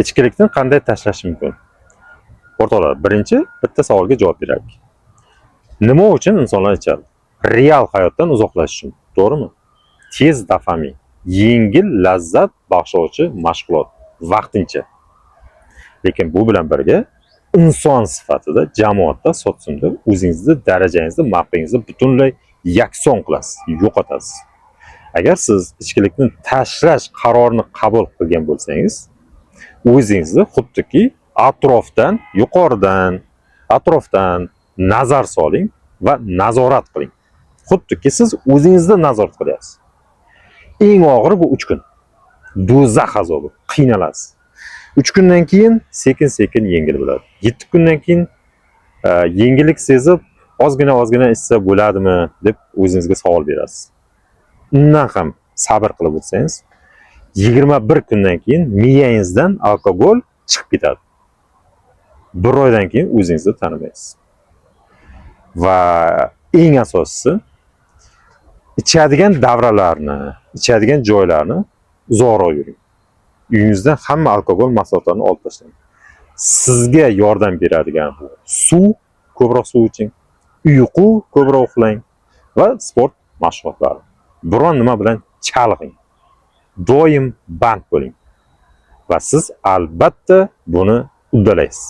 Ichkilikni qanday tashlash mumkin? O'rtoqlar, birinchi bitta savolga javob beraylik. Nima uchun insonlar ichadi? Real hayotdan uzoqlashish uchun, to'g'rimi? Tez dopamin, yengil lazzat bag'ishlovchi mashg'ulot, vaqtincha. Lekin bu bilan birga inson sifatida, jamoatda, sotsiumda o'zingizni darajangizni, mavqeingizni butunlay yakson qilasiz, yo'qotasiz. Agar siz ichkilikni tashlash qarorini qabul qilgan bo'lsangiz, o'zingizni xuddiki atrofdan nazar soling va nazorat qiling. Xuddiki siz o'zingizni nazorat qilyapsiz. Eng og'iri bu 3 kun. Do'zax azobi, qiynalasiz. 3 kundan keyin sekin-sekin yengil bo'ladi. 7 kundan keyin yengillik sezib, ozgina ichsa bo'ladimi deb o'zingizga savol berasiz. Undan ham sabr qilib o'tsangiz, 21 kundan keyin miyangizdan alkogol chiqib ketadi. 1 oydan keyin o'zingizni tanimaysiz. Va eng asosiysi, ichadigan davralarni, ichadigan joylarni uzoqroq yuring. Uyingizdan hamma alkogol mahsulotlarini olib tashlang. Sizga yordam beradigan suv, ko'proq suv iching, uyqu, ko'proq uxlang va sport mashg'ulotlari. Biron nima bilan chalg'ing. Doim band bo'ling. Va siz albatta buni uddalaysiz.